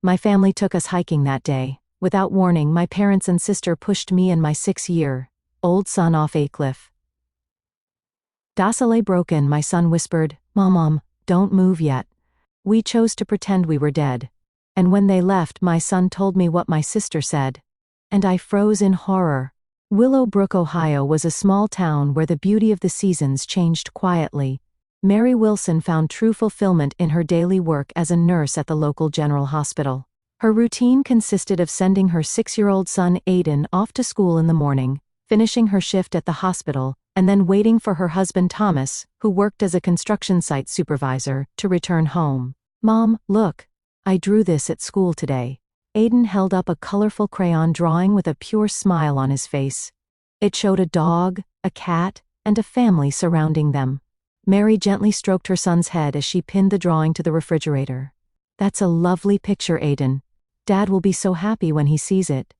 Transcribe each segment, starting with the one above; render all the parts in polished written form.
My family took us hiking that day. Without warning, my parents and sister pushed me and my 6-year-old son off a cliff. Dasa lay broken. My son whispered, Mom, don't move yet. We chose to pretend we were dead. And when they left, my son told me what my sister said. And I froze in horror. Willowbrook, Ohio was a small town where the beauty of the seasons changed quietly. Mary Wilson found true fulfillment in her daily work as a nurse at the local general hospital. Her routine consisted of sending her 6-year-old son Aiden off to school in the morning, finishing her shift at the hospital, and then waiting for her husband Thomas, who worked as a construction site supervisor, to return home. Mom, look. I drew this at school today. Aiden held up a colorful crayon drawing with a pure smile on his face. It showed a dog, a cat, and a family surrounding them. Mary gently stroked her son's head as she pinned the drawing to the refrigerator. That's a lovely picture, Aiden. Dad will be so happy when he sees it.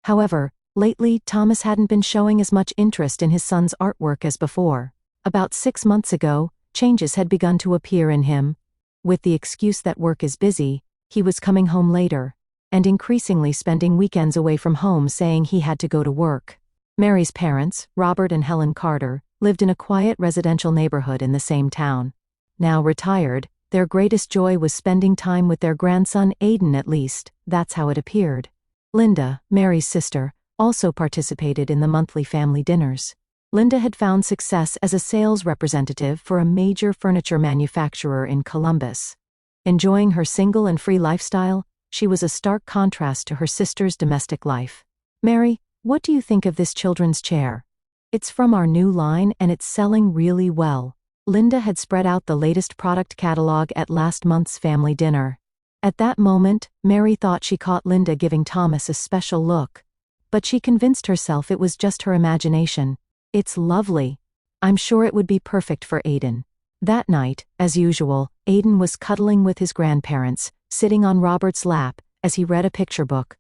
However, lately, Thomas hadn't been showing as much interest in his son's artwork as before. About 6 months ago, changes had begun to appear in him. With the excuse that work is busy, he was coming home later, and increasingly spending weekends away from home, saying he had to go to work. Mary's parents, Robert and Helen Carter, lived in a quiet residential neighborhood in the same town. Now retired, their greatest joy was spending time with their grandson Aiden. At least, that's how it appeared. Linda, Mary's sister, also participated in the monthly family dinners. Linda had found success as a sales representative for a major furniture manufacturer in Columbus. Enjoying her single and free lifestyle, she was a stark contrast to her sister's domestic life. Mary, what do you think of this children's chair? It's from our new line and it's selling really well. Linda had spread out the latest product catalog at last month's family dinner. At that moment, Mary thought she caught Linda giving Thomas a special look. But she convinced herself it was just her imagination. It's lovely. I'm sure it would be perfect for Aiden. That night, as usual, Aiden was cuddling with his grandparents, sitting on Robert's lap, as he read a picture book.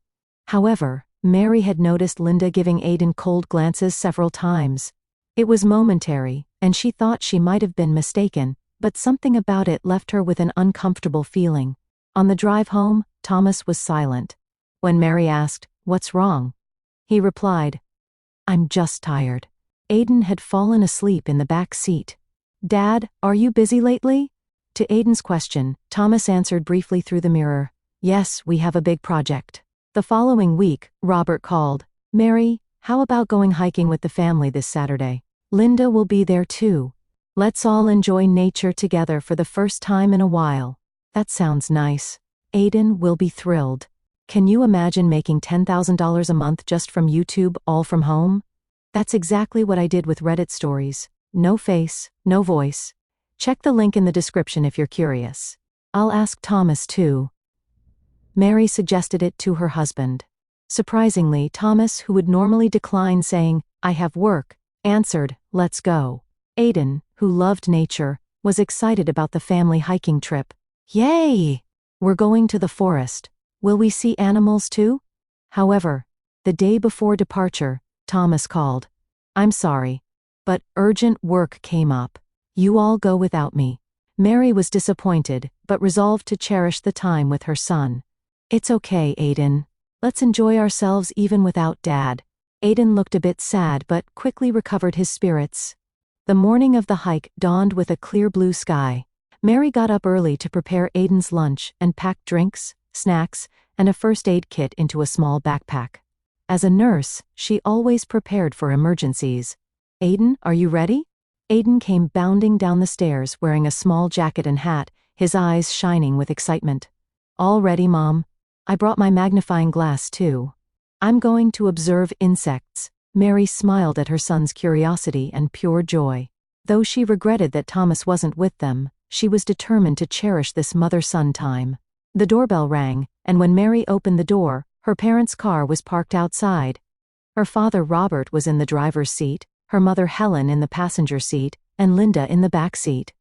However, Mary had noticed Linda giving Aiden cold glances several times. It was momentary, and she thought she might have been mistaken, but something about it left her with an uncomfortable feeling. On the drive home, Thomas was silent. When Mary asked, "What's wrong?" he replied, "I'm just tired." Aiden had fallen asleep in the back seat. "Dad, are you busy lately?" To Aiden's question, Thomas answered briefly through the mirror, "Yes, we have a big project." The following week, Robert called, "Mary, how about going hiking with the family this Saturday? Linda will be there too. Let's all enjoy nature together for the first time in a while." "That sounds nice. Aiden will be thrilled. Can you imagine making $10,000 a month just from YouTube, all from home?" "That's exactly what I did with Reddit stories. No face, no voice. Check the link in the description if you're curious. I'll ask Thomas too." Mary suggested it to her husband. Surprisingly, Thomas, who would normally decline saying, "I have work," answered, "Let's go." Aiden, who loved nature, was excited about the family hiking trip. "Yay! We're going to the forest. Will we see animals too?" However, the day before departure, Thomas called. "I'm sorry, but urgent work came up. You all go without me." Mary was disappointed, but resolved to cherish the time with her son. "It's okay, Aiden. Let's enjoy ourselves even without Dad." Aiden looked a bit sad but quickly recovered his spirits. The morning of the hike dawned with a clear blue sky. Mary got up early to prepare Aiden's lunch and packed drinks, snacks, and a first aid kit into a small backpack. As a nurse, she always prepared for emergencies. "Aiden, are you ready?" Aiden came bounding down the stairs wearing a small jacket and hat, his eyes shining with excitement. "All ready, Mom. I brought my magnifying glass too. I'm going to observe insects." Mary smiled at her son's curiosity and pure joy. Though she regretted that Thomas wasn't with them, she was determined to cherish this mother-son time. The doorbell rang, and when Mary opened the door, her parents' car was parked outside. Her father Robert was in the driver's seat, her mother Helen in the passenger seat, and Linda in the back seat.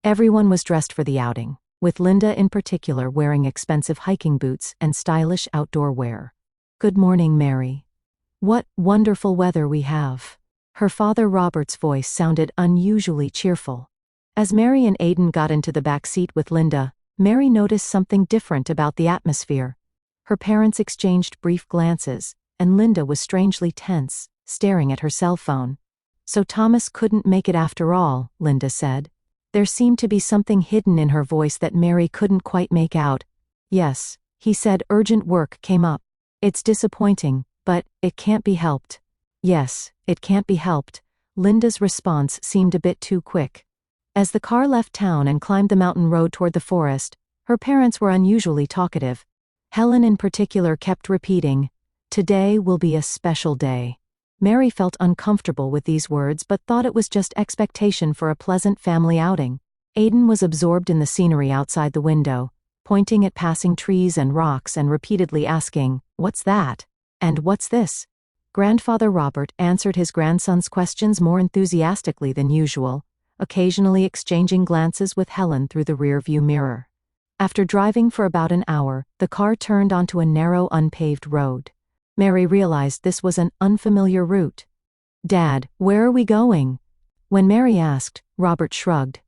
Everyone was dressed for the outing, with Linda in particular wearing expensive hiking boots and stylish outdoor wear. "Good morning, Mary. What wonderful weather we have." Her father Robert's voice sounded unusually cheerful. As Mary and Aiden got into the back seat with Linda, Mary noticed something different about the atmosphere. Her parents exchanged brief glances, and Linda was strangely tense, staring at her cell phone. "So Thomas couldn't make it after all," Linda said. There seemed to be something hidden in her voice that Mary couldn't quite make out. "Yes," he said, "urgent work came up. It's disappointing, but it can't be helped." "Yes, it can't be helped." Linda's response seemed a bit too quick. As the car left town and climbed the mountain road toward the forest, her parents were unusually talkative. Helen in particular kept repeating, "Today will be a special day." Mary felt uncomfortable with these words but thought it was just expectation for a pleasant family outing. Aidan was absorbed in the scenery outside the window, pointing at passing trees and rocks and repeatedly asking, "What's that? And what's this?" Grandfather Robert answered his grandson's questions more enthusiastically than usual, occasionally exchanging glances with Helen through the rearview mirror. After driving for about an hour, the car turned onto a narrow, unpaved road. Mary realized this was an unfamiliar route. "Dad, where are we going?" When Mary asked, Robert shrugged.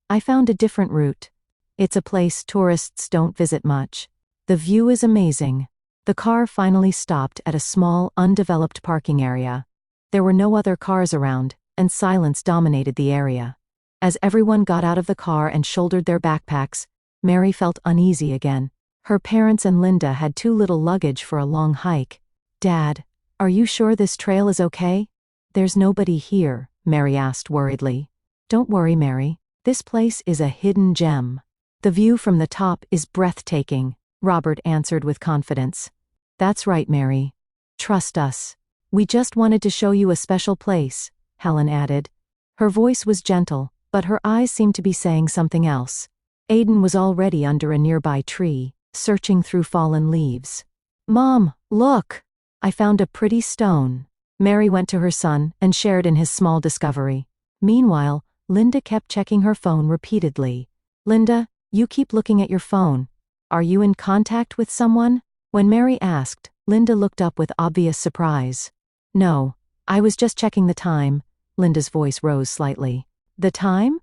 "I found a different route. It's a place tourists don't visit much. The view is amazing." The car finally stopped at a small, undeveloped parking area. There were no other cars around, and silence dominated the area. As everyone got out of the car and shouldered their backpacks, Mary felt uneasy again. Her parents and Linda had too little luggage for a long hike. "Dad, are you sure this trail is okay?" "There's nobody here," Mary asked worriedly. "Don't worry, Mary. This place is a hidden gem. The view from the top is breathtaking," Robert answered with confidence. "That's right, Mary. Trust us. We just wanted to show you a special place," Helen added. Her voice was gentle, but her eyes seemed to be saying something else. Aidan was already under a nearby tree, searching through fallen leaves. "Mom, look! I found a pretty stone." Mary went to her son and shared in his small discovery. Meanwhile, Linda kept checking her phone repeatedly. "Linda, you keep looking at your phone. Are you in contact with someone?" When Mary asked, Linda looked up with obvious surprise. "No, I was just checking the time." Linda's voice rose slightly. "The time?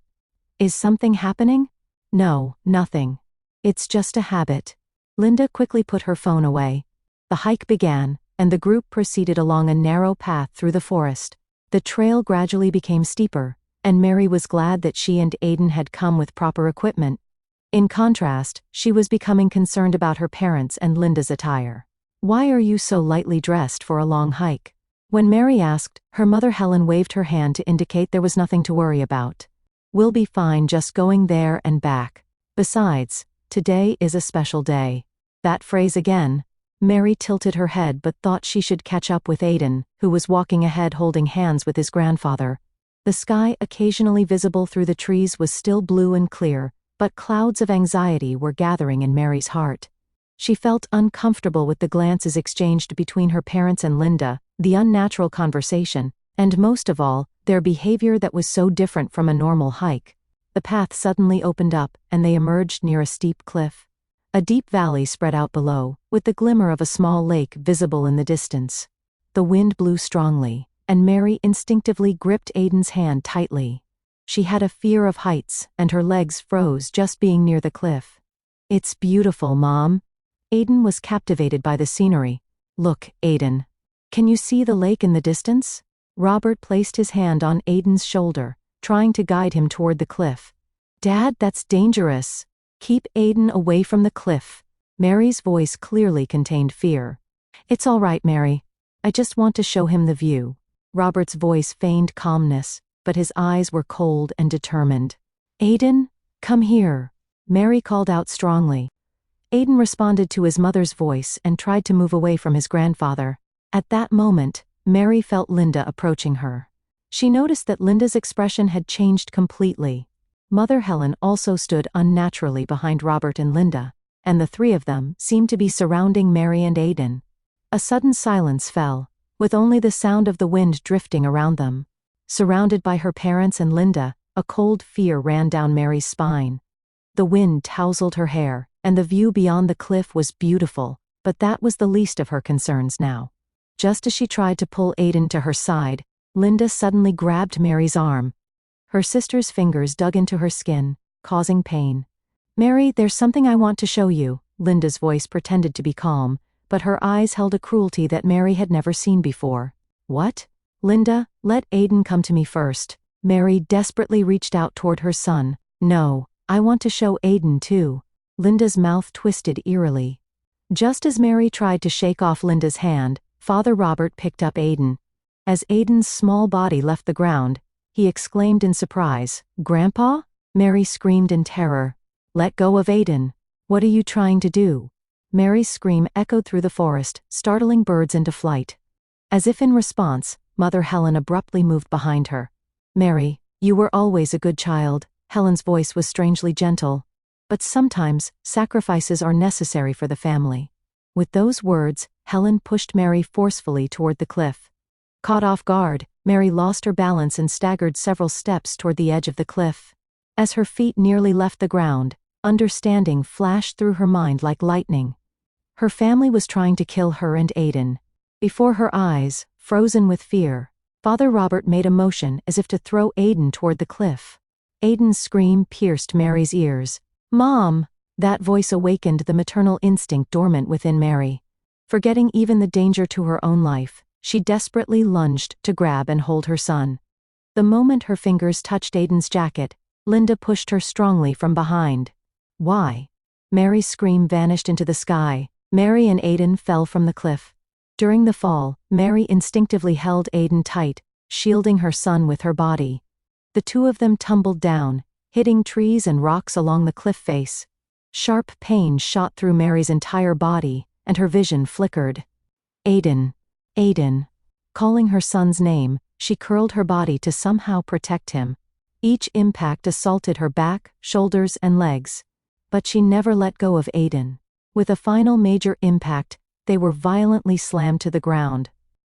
Is something happening?" "No, nothing. It's just a habit." Linda quickly put her phone away. The hike began, and the group proceeded along a narrow path through the forest. The trail gradually became steeper, and Mary was glad that she and Aidan had come with proper equipment. In contrast, she was becoming concerned about her parents and Linda's attire. "Why are you so lightly dressed for a long hike?" When Mary asked, her mother Helen waved her hand to indicate there was nothing to worry about. "We'll be fine just going there and back. Besides, today is a special day." That phrase again. Mary tilted her head but thought she should catch up with Aidan, who was walking ahead holding hands with his grandfather. The sky, occasionally visible through the trees, was still blue and clear, but clouds of anxiety were gathering in Mary's heart. She felt uncomfortable with the glances exchanged between her parents and Linda, the unnatural conversation, and most of all, their behavior that was so different from a normal hike. The path suddenly opened up, and they emerged near a steep cliff. A deep valley spread out below, with the glimmer of a small lake visible in the distance. The wind blew strongly, and Mary instinctively gripped Aidan's hand tightly. She had a fear of heights, and her legs froze just being near the cliff. "It's beautiful, Mom." Aidan was captivated by the scenery. "Look, Aidan. Can you see the lake in the distance?" Robert placed his hand on Aidan's shoulder, trying to guide him toward the cliff. "Dad, that's dangerous. Keep Aidan away from the cliff." Mary's voice clearly contained fear. "It's all right, Mary. I just want to show him the view." Robert's voice feigned calmness, but his eyes were cold and determined. "Aidan, come here," Mary called out strongly. Aidan responded to his mother's voice and tried to move away from his grandfather. At that moment, Mary felt Linda approaching her. She noticed that Linda's expression had changed completely. Mother Helen also stood unnaturally behind Robert and Linda, and the three of them seemed to be surrounding Mary and Aidan. A sudden silence fell, with only the sound of the wind drifting around them. Surrounded by her parents and Linda, a cold fear ran down Mary's spine. The wind tousled her hair, and the view beyond the cliff was beautiful, but that was the least of her concerns now. Just as she tried to pull Aidan to her side, Linda suddenly grabbed Mary's arm. Her sister's fingers dug into her skin, causing pain. "Mary, there's something I want to show you," Linda's voice pretended to be calm, but her eyes held a cruelty that Mary had never seen before. What? Linda, let Aiden come to me first. Mary desperately reached out toward her son. No, I want to show Aiden too. Linda's mouth twisted eerily. Just as Mary tried to shake off Linda's hand, Father Robert picked up Aiden. As Aiden's small body left the ground, he exclaimed in surprise, "Grandpa?" Mary screamed in terror. "Let go of Aiden. What are you trying to do?" Mary's scream echoed through the forest, startling birds into flight. As if in response, Mother Helen abruptly moved behind her. "Mary, you were always a good child." Helen's voice was strangely gentle. "But sometimes, sacrifices are necessary for the family." With those words, Helen pushed Mary forcefully toward the cliff. Caught off guard, Mary lost her balance and staggered several steps toward the edge of the cliff. As her feet nearly left the ground, understanding flashed through her mind like lightning. Her family was trying to kill her and Aiden. Before her eyes, frozen with fear, Father Robert made a motion as if to throw Aiden toward the cliff. Aiden's scream pierced Mary's ears. "Mom!" That voice awakened the maternal instinct dormant within Mary. Forgetting even the danger to her own life, she desperately lunged to grab and hold her son. The moment her fingers touched Aiden's jacket, Linda pushed her strongly from behind. "Why?" Mary's scream vanished into the sky. Mary and Aiden fell from the cliff. During the fall, Mary instinctively held Aiden tight, shielding her son with her body. The two of them tumbled down, hitting trees and rocks along the cliff face. Sharp pain shot through Mary's entire body, and her vision flickered. "Aiden. Aiden." Calling her son's name, she curled her body to somehow protect him. Each impact assaulted her back, shoulders, and legs. But she never let go of Aiden. With a final major impact, they were violently slammed to the ground.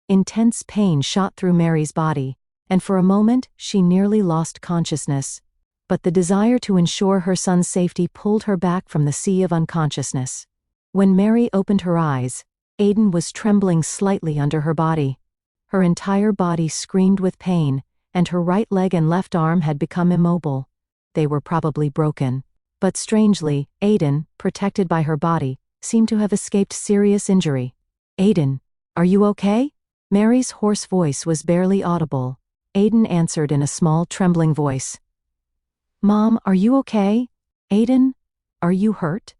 Intense pain shot through Mary's body, and for a moment she nearly lost consciousness. But the desire to ensure her son's safety pulled her back from the sea of unconsciousness. When Mary opened her eyes, Aiden was trembling slightly under her body. Her entire body screamed with pain, and her right leg and left arm had become immobile. They were probably broken. But strangely, Aiden, protected by her body, seemed to have escaped serious injury. "Aiden, are you okay?" Mary's hoarse voice was barely audible. Aiden answered in a small, trembling voice. "Mom, are you okay? Aiden, are you hurt?"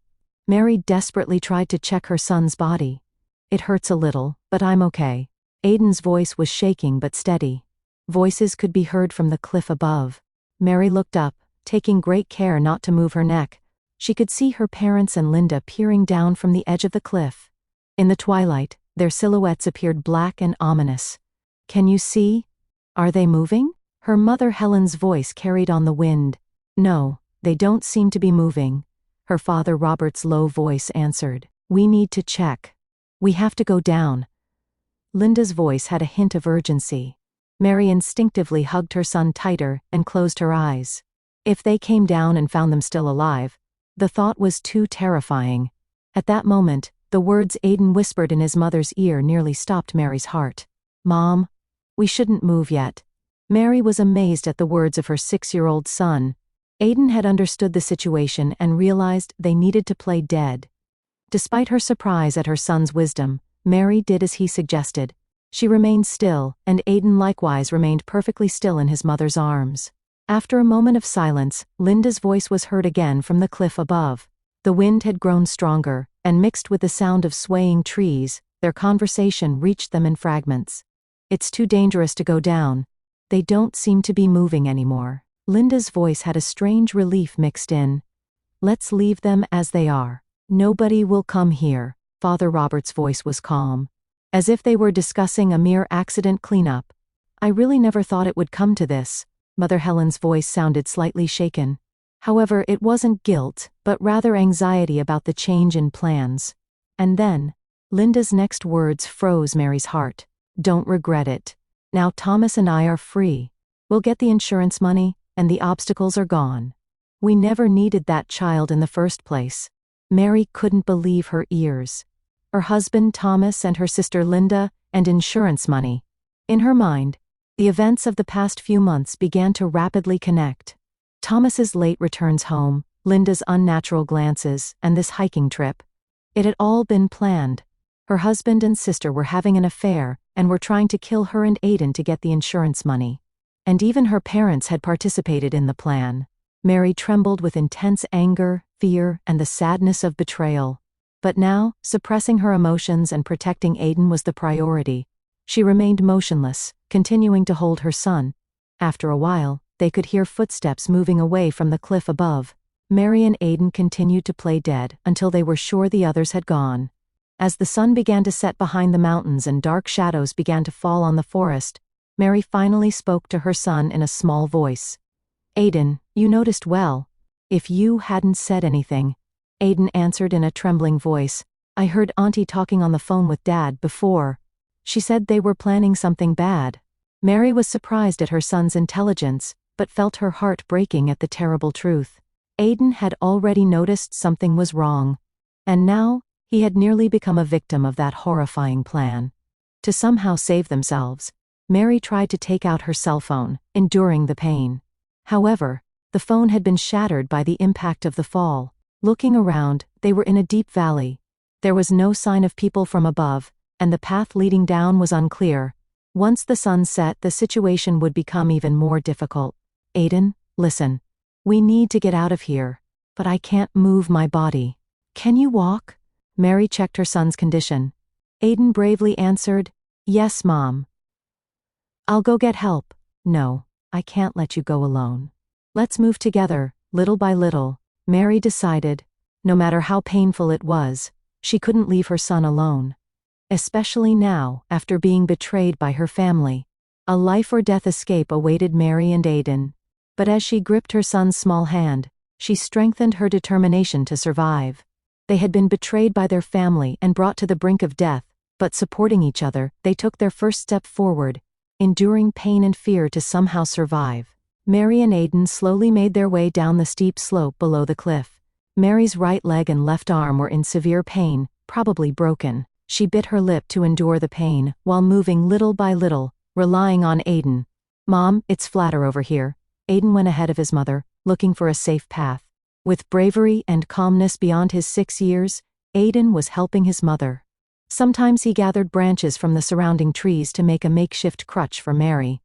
Mary desperately tried to check her son's body. "It hurts a little, but I'm okay." Aiden's voice was shaking but steady. Voices could be heard from the cliff above. Mary looked up, taking great care not to move her neck. She could see her parents and Linda peering down from the edge of the cliff. In the twilight, their silhouettes appeared black and ominous. "Can you see? Are they moving?" Her mother Helen's voice carried on the wind. "No, they don't seem to be moving." Her father Robert's low voice answered. "We need to check. We have to go down." Linda's voice had a hint of urgency. Mary instinctively hugged her son tighter and closed her eyes. If they came down and found them still alive, the thought was too terrifying. At that moment, the words Aiden whispered in his mother's ear nearly stopped Mary's heart. "Mom, we shouldn't move yet." Mary was amazed at the words of her 6-year-old son. Aiden had understood the situation and realized they needed to play dead. Despite her surprise at her son's wisdom, Mary did as he suggested. She remained still, and Aiden likewise remained perfectly still in his mother's arms. After a moment of silence, Linda's voice was heard again from the cliff above. The wind had grown stronger, and mixed with the sound of swaying trees, their conversation reached them in fragments. "It's too dangerous to go down. They don't seem to be moving anymore." Linda's voice had a strange relief mixed in. "Let's leave them as they are. Nobody will come here." Father Robert's voice was calm, as if they were discussing a mere accident cleanup. "I really never thought it would come to this." Mother Helen's voice sounded slightly shaken. However, it wasn't guilt, but rather anxiety about the change in plans. And then, Linda's next words froze Mary's heart. "Don't regret it. Now Thomas and I are free. We'll get the insurance money, and the obstacles are gone. We never needed that child in the first place." Mary couldn't believe her ears. Her husband Thomas and her sister Linda, and insurance money. In her mind, the events of the past few months began to rapidly connect. Thomas's late returns home, Linda's unnatural glances, and this hiking trip. It had all been planned. Her husband and sister were having an affair and were trying to kill her and Aiden to get the insurance money. And even her parents had participated in the plan. Mary trembled with intense anger, fear, and the sadness of betrayal. But now, suppressing her emotions and protecting Aiden was the priority. She remained motionless, continuing to hold her son. After a while, they could hear footsteps moving away from the cliff above. Mary and Aiden continued to play dead until they were sure the others had gone. As the sun began to set behind the mountains and dark shadows began to fall on the forest, Mary finally spoke to her son in a small voice. "Aiden, you noticed well. If you hadn't said anything," Aiden answered in a trembling voice, "I heard Auntie talking on the phone with Dad before. She said they were planning something bad." Mary was surprised at her son's intelligence, but felt her heart breaking at the terrible truth. Aiden had already noticed something was wrong. And now, he had nearly become a victim of that horrifying plan. To somehow save themselves, Mary tried to take out her cell phone, enduring the pain. However, the phone had been shattered by the impact of the fall. Looking around, they were in a deep valley. There was no sign of people from above, and the path leading down was unclear. Once the sun set, the situation would become even more difficult. "Aiden, listen. We need to get out of here. But I can't move my body. Can you walk?" Mary checked her son's condition. Aiden bravely answered, "Yes, Mom. I'll go get help." "No, I can't let you go alone. Let's move together." Little by little, Mary decided, no matter how painful it was, she couldn't leave her son alone. Especially now, after being betrayed by her family. A life-or-death escape awaited Mary and Aiden. But as she gripped her son's small hand, she strengthened her determination to survive. They had been betrayed by their family and brought to the brink of death, but supporting each other, they took their first step forward, enduring pain and fear to somehow survive. Mary and Aiden slowly made their way down the steep slope below the cliff. Mary's right leg and left arm were in severe pain, probably broken. She bit her lip to endure the pain, while moving little by little, relying on Aiden. "Mom, it's flatter over here." Aiden went ahead of his mother, looking for a safe path. With bravery and calmness beyond his 6 years, Aiden was helping his mother. Sometimes he gathered branches from the surrounding trees to make a makeshift crutch for Mary.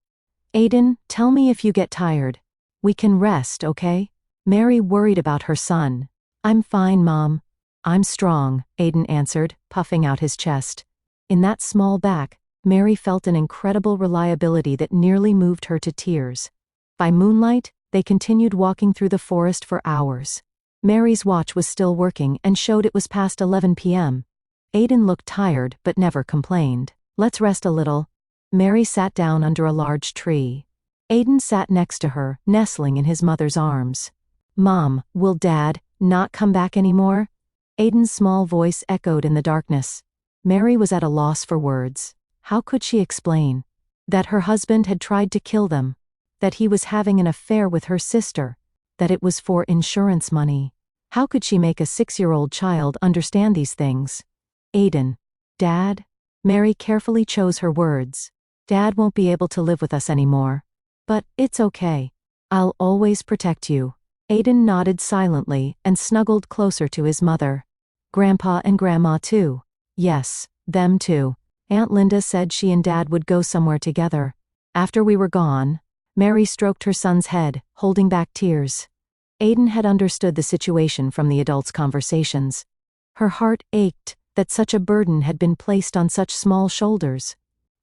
"Aiden, tell me if you get tired. We can rest, okay?" Mary worried about her son. "I'm fine, Mom. I'm strong," Aiden answered, puffing out his chest. In that small back, Mary felt an incredible reliability that nearly moved her to tears. By moonlight, they continued walking through the forest for hours. Mary's watch was still working and showed it was past 11 p.m. Aiden looked tired but never complained. "Let's rest a little." Mary sat down under a large tree. Aiden sat next to her, nestling in his mother's arms. "Mom, will Dad not come back anymore?" Aiden's small voice echoed in the darkness. Mary was at a loss for words. How could she explain? That her husband had tried to kill them. That he was having an affair with her sister. That it was for insurance money. How could she make a 6-year-old child understand these things? "Aiden. Dad?" Mary carefully chose her words. "Dad won't be able to live with us anymore. But it's okay. I'll always protect you." Aiden nodded silently and snuggled closer to his mother. "Grandpa and Grandma too?" "Yes, them too. Aunt Linda said she and Dad would go somewhere together." After we were gone, Mary stroked her son's head, holding back tears. Aiden had understood the situation from the adults' conversations. Her heart ached that such a burden had been placed on such small shoulders.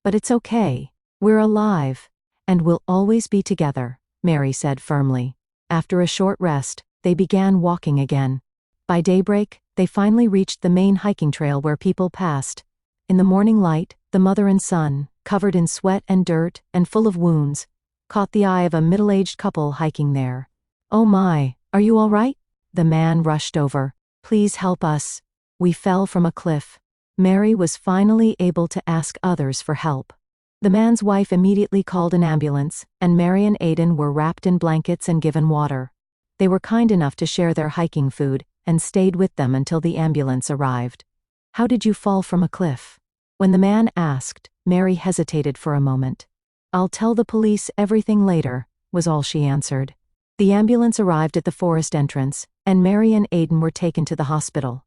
"But it's okay. We're alive. And we'll always be together," Mary said firmly. After a short rest, they began walking again. By daybreak, they finally reached the main hiking trail where people passed. In the morning light, the mother and son, covered in sweat and dirt and full of wounds, caught the eye of a middle-aged couple hiking there. "Oh my, are you all right?" The man rushed over. "Please help us. We fell from a cliff." Mary was finally able to ask others for help. The man's wife immediately called an ambulance, and Mary and Aiden were wrapped in blankets and given water. They were kind enough to share their hiking food, and stayed with them until the ambulance arrived. "How did you fall from a cliff?" When the man asked, Mary hesitated for a moment. "I'll tell the police everything later," was all she answered. The ambulance arrived at the forest entrance, and Mary and Aiden were taken to the hospital.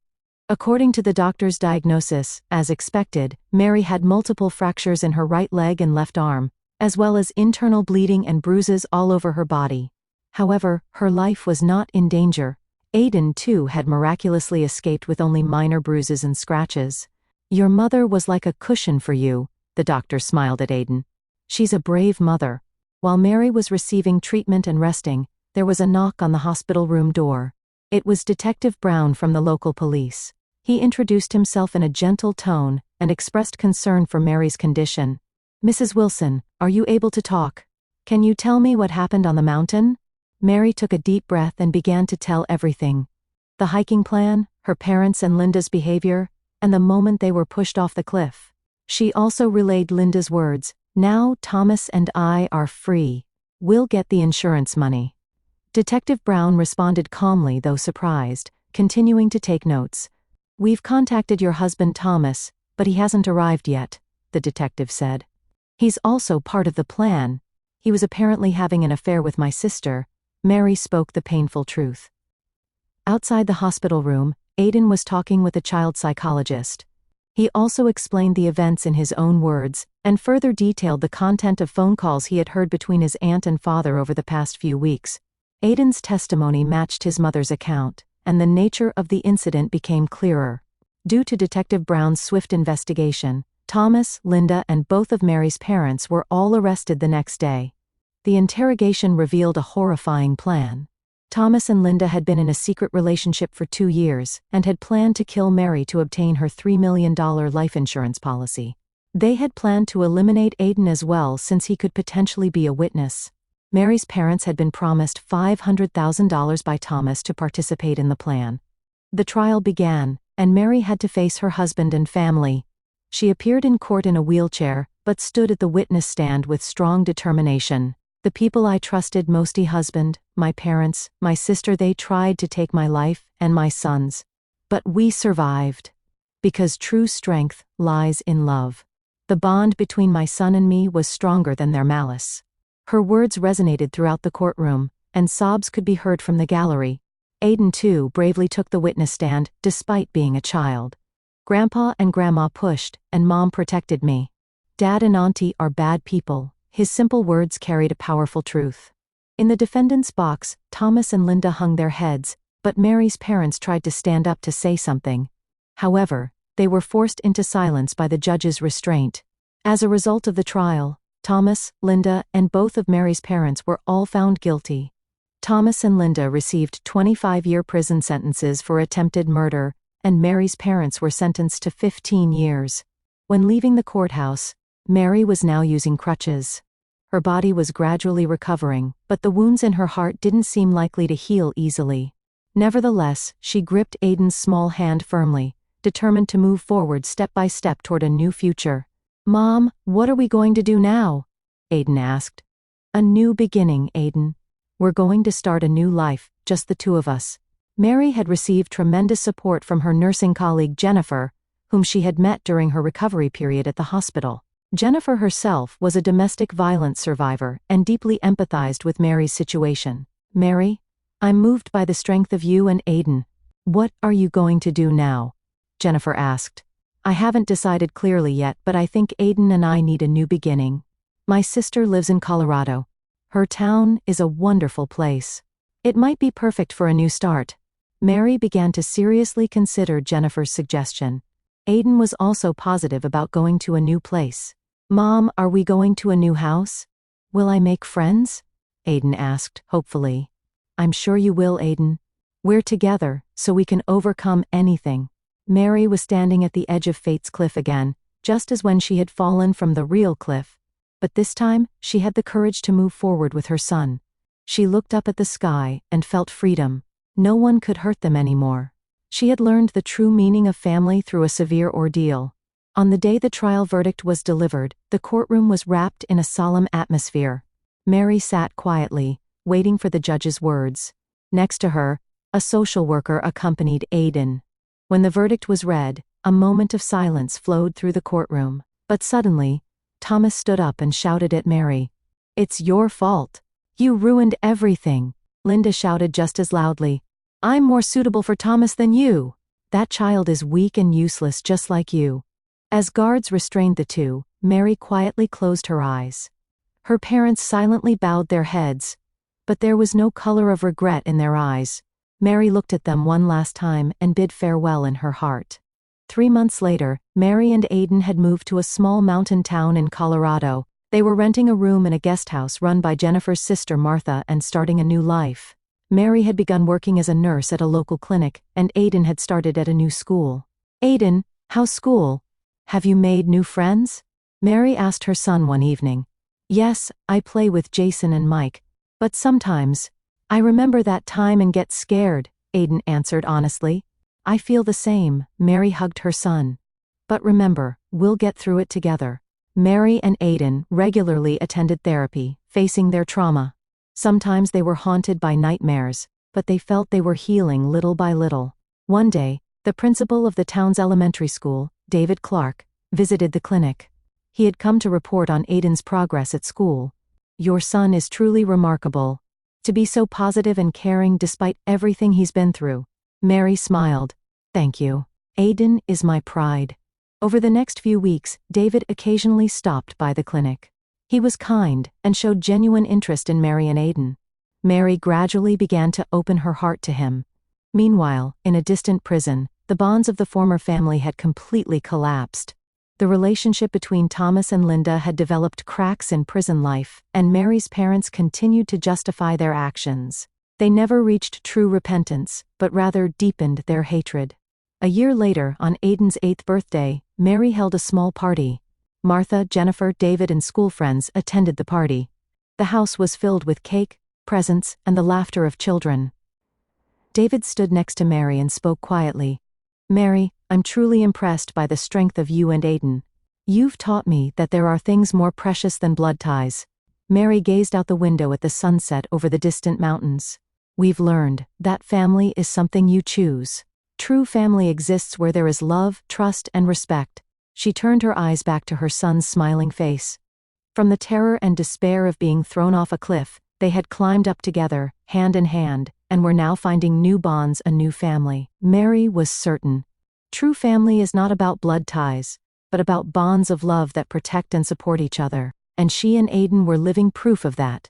According to the doctor's diagnosis, as expected, Mary had multiple fractures in her right leg and left arm, as well as internal bleeding and bruises all over her body. However, her life was not in danger. Aiden, too, had miraculously escaped with only minor bruises and scratches. "Your mother was like a cushion for you," the doctor smiled at Aiden. "She's a brave mother." While Mary was receiving treatment and resting, there was a knock on the hospital room door. It was Detective Brown from the local police. He introduced himself in a gentle tone and expressed concern for Mary's condition. "Mrs. Wilson, are you able to talk? Can you tell me what happened on the mountain?" Mary took a deep breath and began to tell everything. The hiking plan, her parents and Linda's behavior, and the moment they were pushed off the cliff. She also relayed Linda's words, "Now Thomas and I are free. We'll get the insurance money." Detective Brown responded calmly, though surprised, continuing to take notes. "We've contacted your husband Thomas, but he hasn't arrived yet," the detective said. "He's also part of the plan. He was apparently having an affair with my sister." Mary spoke the painful truth. Outside the hospital room, Aiden was talking with a child psychologist. He also explained the events in his own words, and further detailed the content of phone calls he had heard between his aunt and father over the past few weeks. Aiden's testimony matched his mother's account, and the nature of the incident became clearer. Due to Detective Brown's swift investigation, Thomas, Linda, and both of Mary's parents were all arrested the next day. The interrogation revealed a horrifying plan. Thomas and Linda had been in a secret relationship for 2 years and had planned to kill Mary to obtain her $3 million life insurance policy. They had planned to eliminate Aiden as well, since he could potentially be a witness. Mary's parents had been promised $500,000 by Thomas to participate in the plan. The trial began, and Mary had to face her husband and family. She appeared in court in a wheelchair, but stood at the witness stand with strong determination. "The people I trusted most, husband, my parents, my sister, they tried to take my life and my son's. But we survived. Because true strength lies in love. The bond between my son and me was stronger than their malice." Her words resonated throughout the courtroom, and sobs could be heard from the gallery. Aiden, too, bravely took the witness stand, despite being a child. "Grandpa and Grandma pushed, and Mom protected me. Dad and Auntie are bad people." His simple words carried a powerful truth. In the defendant's box, Thomas and Linda hung their heads, but Mary's parents tried to stand up to say something. However, they were forced into silence by the judge's restraint. As a result of the trial, Thomas, Linda, and both of Mary's parents were all found guilty. Thomas and Linda received 25-year prison sentences for attempted murder, and Mary's parents were sentenced to 15 years. When leaving the courthouse, Mary was now using crutches. Her body was gradually recovering, but the wounds in her heart didn't seem likely to heal easily. Nevertheless, she gripped Aiden's small hand firmly, determined to move forward step by step toward a new future. "Mom, what are we going to do now?" Aiden asked. "A new beginning, Aiden. We're going to start a new life, just the two of us." Mary had received tremendous support from her nursing colleague Jennifer, whom she had met during her recovery period at the hospital. Jennifer herself was a domestic violence survivor and deeply empathized with Mary's situation. "Mary, I'm moved by the strength of you and Aiden. What are you going to do now?" Jennifer asked. "I haven't decided clearly yet, but I think Aiden and I need a new beginning. My sister lives in Colorado. Her town is a wonderful place. It might be perfect for a new start." Mary began to seriously consider Jennifer's suggestion. Aiden was also positive about going to a new place. "Mom, are we going to a new house? Will I make friends?" Aiden asked, hopefully. "I'm sure you will, Aiden. We're together, so we can overcome anything." Mary was standing at the edge of fate's cliff again, just as when she had fallen from the real cliff. But this time, she had the courage to move forward with her son. She looked up at the sky and felt freedom. No one could hurt them anymore. She had learned the true meaning of family through a severe ordeal. On the day the trial verdict was delivered, the courtroom was wrapped in a solemn atmosphere. Mary sat quietly, waiting for the judge's words. Next to her, a social worker accompanied Aiden. When the verdict was read, a moment of silence flowed through the courtroom. But suddenly, Thomas stood up and shouted at Mary. "It's your fault. You ruined everything." Linda shouted just as loudly. "I'm more suitable for Thomas than you." That child is weak and useless just like you." As guards restrained the two, Mary quietly closed her eyes. Her parents silently bowed their heads, but there was no color of regret in their eyes. Mary looked at them one last time and bid farewell in her heart. 3 months later, Mary and Aidan had moved to a small mountain town in Colorado. They were renting a room in a guest house run by Jennifer's sister Martha and starting a new life. Mary had begun working as a nurse at a local clinic, and Aidan had started at a new school. "Aidan, how's school? Have you made new friends?" Mary asked her son one evening. "Yes, I play with Jason and Mike, but sometimes I remember that time and get scared," Aidan answered honestly. "I feel the same," Mary hugged her son. "But remember, we'll get through it together." Mary and Aidan regularly attended therapy, facing their trauma. Sometimes they were haunted by nightmares, but they felt they were healing little by little. One day, the principal of the town's elementary school, David Clark, visited the clinic. He had come to report on Aidan's progress at school. "Your son is truly remarkable. To be so positive and caring despite everything he's been through." Mary smiled. "Thank you. Aidan is my pride." Over the next few weeks, David occasionally stopped by the clinic. He was kind and showed genuine interest in Mary and Aidan. Mary gradually began to open her heart to him. Meanwhile, in a distant prison, the bonds of the former family had completely collapsed. The relationship between Thomas and Linda had developed cracks in prison life, and Mary's parents continued to justify their actions. They never reached true repentance, but rather deepened their hatred. A year later, on Aidan's 8th birthday, Mary held a small party. Martha, Jennifer, David, and school friends attended the party. The house was filled with cake, presents, and the laughter of children. David stood next to Mary and spoke quietly. "Mary, I'm truly impressed by the strength of you and Aidan. You've taught me that there are things more precious than blood ties." Mary gazed out the window at the sunset over the distant mountains. "We've learned that family is something you choose. True family exists where there is love, trust, and respect." She turned her eyes back to her son's smiling face. From the terror and despair of being thrown off a cliff, they had climbed up together, hand in hand, and were now finding new bonds, a new family. Mary was certain. True family is not about blood ties, but about bonds of love that protect and support each other, and she and Aidan were living proof of that.